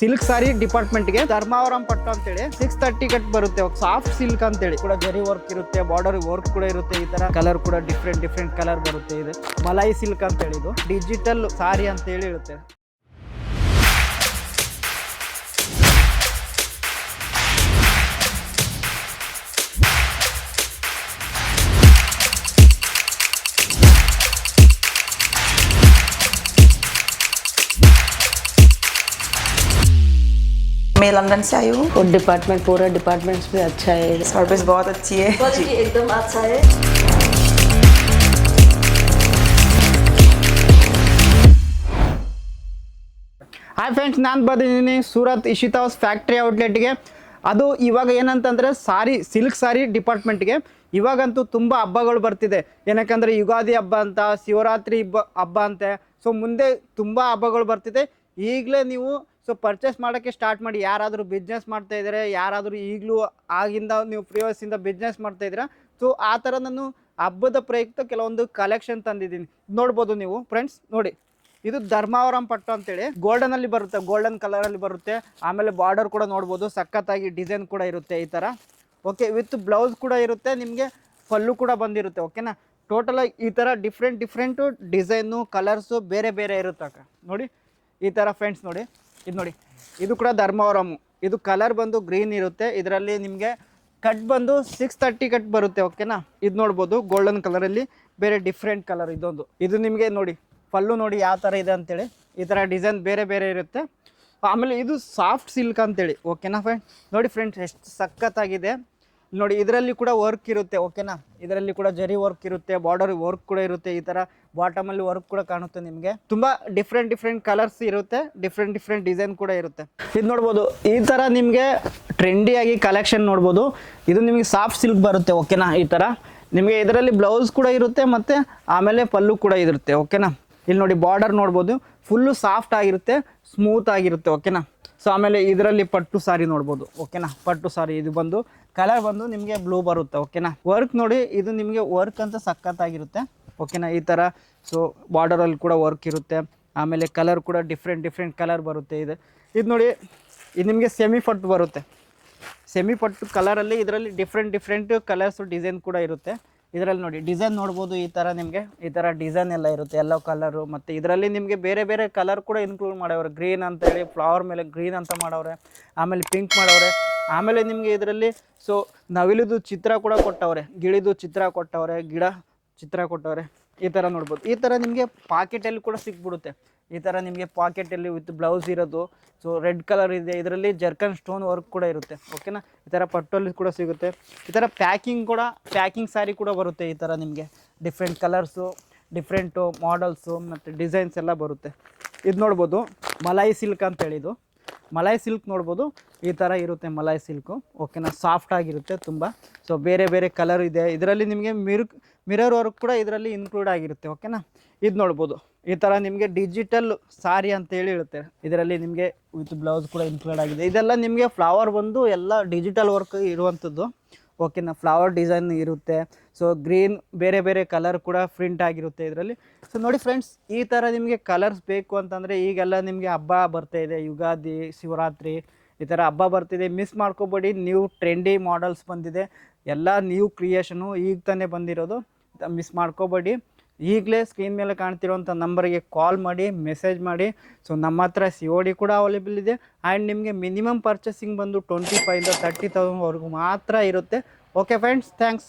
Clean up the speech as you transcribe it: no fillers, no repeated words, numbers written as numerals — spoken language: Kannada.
ಸಿಲ್ಕ್ ಸಾರಿ ಡಿಪಾರ್ಟ್ಮೆಂಟ್ಗೆ ಧರ್ಮಾವರಂ ಪಟ್ಟು ಅಂತೇಳಿ 630 ಕಟ್ ಬರುತ್ತೆ. ಸಾಫ್ಟ್ ಸಿಲ್ಕ್ ಅಂತೇಳಿ ಕೂಡ ಜರಿ ವರ್ಕ್ ಇರುತ್ತೆ, ಬಾರ್ಡರ್ ವರ್ಕ್ ಕೂಡ ಇರುತ್ತೆ. ಈ ತರ ಕಲರ್ ಕೂಡ ಡಿಫ್ರೆಂಟ್ ಕಲರ್ ಬರುತ್ತೆ. ಇದು ಮಲೈ ಸಿಲ್ಕ್ ಅಂತೇಳಿ ಇದು ಡಿಜಿಟಲ್ ಸಾರಿ ಅಂತೇಳಿ ಇರುತ್ತೆ. मैं लंदन से आई हूँ और डिपार्टमेंट पूरा डिपार्टमेंट्स भी अच्छा है, सर्विस बहुत अच्छी है क्वालिटी एकदम अच्छा है। ಹಾಯ್ ಫ್ರೆಂಡ್ಸ್, ನಾನು ಬಂದಿದ್ದೀನಿ ಸೂರತ್ ಇಶಿತಾ ಹೌಸ್ ಫ್ಯಾಕ್ಟ್ರಿ ಔಟ್ಲೆಟ್ಗೆ. ಅದು ಇವಾಗ ಏನಂತಂದರೆ ಸಿಲ್ಕ್ ಸಾರಿ ಡಿಪಾರ್ಟ್ಮೆಂಟ್ಗೆ ಇವಾಗಂತೂ ತುಂಬ ಹಬ್ಬಗಳು ಬರ್ತಿದೆ. ಏನಕ್ಕಂದರೆ ಯುಗಾದಿ ಹಬ್ಬ ಅಂತ, ಶಿವರಾತ್ರಿ ಹಬ್ಬ ಅಂತೆ. ಸೊ ಮುಂದೆ ತುಂಬ ಹಬ್ಬಗಳು ಬರ್ತಿದೆ. ಈಗಲೇ ನೀವು ಪರ್ಚೇಸ್ ಮಾಡೋಕ್ಕೆ ಸ್ಟಾರ್ಟ್ ಮಾಡಿ. ಯಾರಾದರೂ ಬಿಸ್ನೆಸ್ ಮಾಡ್ತಾಯಿದ್ದಾರೆ, ಯಾರಾದರೂ ಈಗಲೂ ಆಗಿಂದ ನೀವು ಪ್ರಿವಿಯಸ್ಸಿಂದ ಬಿಸ್ನೆಸ್ ಮಾಡ್ತಾಯಿದ್ದೀರಾ, ಸೊ ಆ ಥರ ನಾನು ಹಬ್ಬದ ಪ್ರಯುಕ್ತ ಕೆಲವೊಂದು ಕಲೆಕ್ಷನ್ ತಂದಿದ್ದೀನಿ. ನೋಡ್ಬೋದು ನೀವು ಫ್ರೆಂಡ್ಸ್, ನೋಡಿ ಇದು ಧರ್ಮಾವರಂ ಪಟ್ಟು ಅಂತೇಳಿ ಗೋಲ್ಡನಲ್ಲಿ ಬರುತ್ತೆ, ಗೋಲ್ಡನ್ ಕಲರಲ್ಲಿ ಬರುತ್ತೆ. ಆಮೇಲೆ ಬಾರ್ಡರ್ ಕೂಡ ನೋಡ್ಬೋದು, ಸಖತ್ತಾಗಿ ಡಿಸೈನ್ ಕೂಡ ಇರುತ್ತೆ ಈ ಥರ. ಓಕೆ, ವಿತ್ ಬ್ಲೌಸ್ ಕೂಡ ಇರುತ್ತೆ, ನಿಮಗೆ ಪಲ್ಲು ಕೂಡ ಬಂದಿರುತ್ತೆ. ಓಕೆನಾ, ಟೋಟಲಾಗಿ ಈ ಥರ ಡಿಫ್ರೆಂಟು ಡಿಸೈನು ಕಲರ್ಸು ಬೇರೆ ಇರುತ್ತೆ ಅಕ್ಕ. ನೋಡಿ ಈ ಥರ ಫ್ರೆಂಡ್ಸ್, ನೋಡಿ ಇದು ನೋಡಿ, ಇದು ಕೂಡ ಧರ್ಮಾವರಂ. ಇದು ಕಲರ್ ಬಂದು ಗ್ರೀನ್ ಇರುತ್ತೆ. ಇದರಲ್ಲಿ ನಿಮಗೆ ಕಟ್ ಬಂದು 630 ಕಟ್ ಬರುತ್ತೆ. ಓಕೆನಾ, ಇದು ನೋಡ್ಬೋದು ಗೋಲ್ಡನ್ ಕಲರಲ್ಲಿ ಬೇರೆ ಡಿಫ್ರೆಂಟ್ ಕಲರ್ ಇದೊಂದು. ಇದು ನಿಮಗೆ ನೋಡಿ ಪಲ್ಲು ನೋಡಿ ಯಾವ ಥರ ಇದೆ ಅಂತೇಳಿ, ಈ ಥರ ಡಿಸೈನ್ ಬೇರೆ ಇರುತ್ತೆ. ಆಮೇಲೆ ಇದು ಸಾಫ್ಟ್ ಸಿಲ್ಕ್ ಅಂತೇಳಿ. ಓಕೆನಾ ಫ್ರೆಂಡ್, ನೋಡಿ ಫ್ರೆಂಡ್ಸ್ ಎಷ್ಟು ಸಖತ್ತಾಗಿದೆ ನೋಡಿ. ಇದರಲ್ಲಿ ಕೂಡ ವರ್ಕ್ ಇರುತ್ತೆ. ಓಕೆನಾ, ಇದರಲ್ಲಿ ಕೂಡ ಜರಿ ವರ್ಕ್ ಇರುತ್ತೆ, ಬಾರ್ಡರ್ ವರ್ಕ್ ಕೂಡ ಇರುತ್ತೆ. ಈ ಥರ ಬಾಟಮಲ್ಲಿ ವರ್ಕ್ ಕೂಡ ಕಾಣುತ್ತೆ. ನಿಮಗೆ ತುಂಬ ಡಿಫ್ರೆಂಟ್ ಕಲರ್ಸ್ ಇರುತ್ತೆ, ಡಿಫ್ರೆಂಟ್ ಡಿಸೈನ್ ಕೂಡ ಇರುತ್ತೆ. ಇದು ನೋಡ್ಬೋದು, ಈ ಥರ ನಿಮಗೆ ಟ್ರೆಂಡಿಯಾಗಿ ಕಲೆಕ್ಷನ್ ನೋಡ್ಬೋದು. ಇದು ನಿಮಗೆ ಸಾಫ್ಟ್ ಸಿಲ್ಕ್ ಬರುತ್ತೆ. ಓಕೆನಾ, ಈ ಥರ ನಿಮಗೆ ಇದರಲ್ಲಿ ಬ್ಲೌಸ್ ಕೂಡ ಇರುತ್ತೆ, ಮತ್ತು ಆಮೇಲೆ ಪಲ್ಲು ಕೂಡ ಇರುತ್ತೆ. ಓಕೆನಾ, ಇಲ್ಲಿ ನೋಡಿ ಬಾರ್ಡರ್ ನೋಡ್ಬೋದು, ಫುಲ್ಲು ಸಾಫ್ಟ್ ಆಗಿರುತ್ತೆ, ಸ್ಮೂತ್ ಆಗಿರುತ್ತೆ. ಓಕೆನಾ, ಸೊ ಆಮೇಲೆ ಇದರಲ್ಲಿ ಪಟ್ಟು ಸಾರಿ ನೋಡ್ಬೋದು. ಓಕೆನಾ, ಪಟ್ಟು ಸಾರಿ ಇದು ಬಂದು ಕಲರ್ ಬಂದು ನಿಮಗೆ ಬ್ಲೂ ಬರುತ್ತೆ. ಓಕೆನಾ, ವರ್ಕ್ ನೋಡಿ, ಇದು ನಿಮಗೆ ವರ್ಕ್ ಅಂತ ಸಖತ್ತಾಗಿರುತ್ತೆ. ಓಕೆನಾ, ಈ ಥರ ಸೊ ಬಾರ್ಡರಲ್ಲಿ ಕೂಡ ವರ್ಕ್ ಇರುತ್ತೆ. ಆಮೇಲೆ ಕಲರ್ ಕೂಡ ಡಿಫ್ರೆಂಟ್ ಕಲರ್ ಬರುತ್ತೆ. ಇದು ನೋಡಿ, ಇದು ನಿಮಗೆ ಸೆಮಿ ಪಟ್ಟು ಬರುತ್ತೆ. ಸೆಮಿ ಪಟ್ಟು ಕಲರಲ್ಲಿ ಇದರಲ್ಲಿ ಡಿಫ್ರೆಂಟ್ ಕಲರ್ಸು ಡಿಸೈನ್ ಕೂಡ ಇರುತ್ತೆ. ಇದರಲ್ಲಿ ನೋಡಿ ಡಿಸೈನ್ ನೋಡ್ಬೋದು, ಈ ಥರ ನಿಮಗೆ ಈ ಥರ ಡಿಸೈನ್ ಎಲ್ಲ ಇರುತ್ತೆ, ಎಲ್ಲೋ ಕಲರು. ಮತ್ತು ಇದರಲ್ಲಿ ನಿಮಗೆ ಬೇರೆ ಕಲರ್ ಕೂಡ ಇನ್ಕ್ಲೂಡ್ ಮಾಡವ್ರೆ. ಗ್ರೀನ್ ಅಂತೇಳಿ ಫ್ಲವರ್ ಮೇಲೆ ಗ್ರೀನ್ ಅಂತ ಮಾಡವ್ರೆ, ಆಮೇಲೆ ಪಿಂಕ್ ಮಾಡವ್ರೆ. ಆಮೇಲೆ ನಿಮಗೆ ಇದರಲ್ಲಿ ಸೊ ನವಿಲಿದು ಚಿತ್ರ ಕೂಡ ಕೊಟ್ಟವ್ರೆ, ಗಿಳಿದು ಚಿತ್ರ ಕೊಟ್ಟವ್ರೆ, ಗಿಡ ಚಿತ್ರ ಕೊಟ್ಟವ್ರೆ. ಈ ಥರ ನೋಡ್ಬೋದು. ಈ ಥರ ನಿಮಗೆ ಪಾಕೆಟಲ್ಲಿ ಕೂಡ ಸಿಕ್ಬಿಡುತ್ತೆ. ಈ ಥರ ನಿಮಗೆ ಪಾಕೆಟಲ್ಲಿ ವಿತ್ ಬ್ಲೌಸ್ ಇರೋದು. ಸೊ ರೆಡ್ ಕಲರ್ ಇದೆ, ಇದರಲ್ಲಿ ಜರ್ಕನ್ ಸ್ಟೋನ್ ವರ್ಕ್ ಕೂಡ ಇರುತ್ತೆ. ಓಕೆನಾ, ಈ ಥರ ಪಟ್ಟಲ್ಲಿ ಕೂಡ ಸಿಗುತ್ತೆ. ಈ ಥರ ಪ್ಯಾಕಿಂಗ್ ಸ್ಯಾರಿ ಕೂಡ ಬರುತ್ತೆ. ಈ ಥರ ನಿಮಗೆ ಡಿಫ್ರೆಂಟ್ ಕಲರ್ಸು, ಡಿಫ್ರೆಂಟು ಮಾಡಲ್ಸು ಮತ್ತು ಡಿಸೈನ್ಸ್ ಎಲ್ಲ ಬರುತ್ತೆ. ಇದು ನೋಡ್ಬೋದು ಮಲೈ ಸಿಲ್ಕ್ ಅಂತೇಳಿ. ಇದು ಮಲೈ ಸಿಲ್ಕ್ ನೋಡ್ಬೋದು, ಈ ಥರ ಇರುತ್ತೆ ಮಲೈ ಸಿಲ್ಕು. ಓಕೆನಾ, ಸಾಫ್ಟ್ ಆಗಿರುತ್ತೆ ತುಂಬ. ಸೊ ಬೇರೆ ಕಲರ್ ಇದೆ. ಇದರಲ್ಲಿ ನಿಮಗೆ ಮಿರರ್ ವರ್ಕ್ ಕೂಡ ಇದರಲ್ಲಿ ಇನ್ಕ್ಲೂಡ್ ಆಗಿರುತ್ತೆ. ಓಕೆನಾ, ಇದು ನೋಡ್ಬೋದು, ಈ ಥರ ನಿಮಗೆ ಡಿಜಿಟಲ್ ಸಾರಿ ಅಂತೇಳಿ ಇರುತ್ತೆ. ಇದರಲ್ಲಿ ನಿಮಗೆ ವಿತ್ ಬ್ಲೌಸ್ ಕೂಡ ಇನ್ಕ್ಲೂಡ್ ಆಗಿದೆ. ಇದೆಲ್ಲ ನಿಮಗೆ ಫ್ಲವರ್ ಬಂದು ಎಲ್ಲ ಡಿಜಿಟಲ್ ವರ್ಕ್ ಇರುವಂಥದ್ದು. ಓಕೆನಾ, ಫ್ಲವರ್ ಡಿಸೈನ್ ಇರುತ್ತೆ. ಸೊ ಗ್ರೀನ್ ಬೇರೆ ಕಲರ್ ಕೂಡ ಪ್ರಿಂಟ್ ಆಗಿರುತ್ತೆ ಇದರಲ್ಲಿ. ಸೊ ನೋಡಿ ಫ್ರೆಂಡ್ಸ್, ಈ ಥರ ನಿಮಗೆ ಕಲರ್ಸ್ ಬೇಕು ಅಂತಂದರೆ ಈಗೆಲ್ಲ ನಿಮಗೆ ಹಬ್ಬ ಬರ್ತಾಯಿದೆ, ಯುಗಾದಿ, ಶಿವರಾತ್ರಿ, ಈ ಥರ ಹಬ್ಬ ಬರ್ತಿದೆ. ಮಿಸ್ ಮಾಡ್ಕೋಬೇಡಿ, ನ್ಯೂ ಟ್ರೆಂಡಿ ಮಾಡಲ್ಸ್ ಬಂದಿದೆ, ಎಲ್ಲ ನ್ಯೂ ಕ್ರಿಯೇಷನು ಈಗ ತಾನೇ ಬಂದಿರೋದು. ಮಿಸ್ ಮಾಡ್ಕೋಬೇಡಿ. ಈಗಲೇ ಸ್ಕ್ರೀನ್ ಮೇಲೆ ಕಾಣ್ತಿರೋಂಥ ನಂಬರಿಗೆ ಕಾಲ್ ಮಾಡಿ, ಮೆಸೇಜ್ ಮಾಡಿ. ಸೊ ನಮ್ಮ ಹತ್ರ COD ಕೂಡ ಅವೈಲೇಬಲ್ ಇದೆ. ಆ್ಯಂಡ್ ನಿಮಗೆ ಮಿನಿಮಮ್ ಪರ್ಚೇಸಿಂಗ್ ಬಂದು 25,000 to 30,000 ವರೆಗೂ ಮಾತ್ರ ಇರುತ್ತೆ. Okay friends, thanks.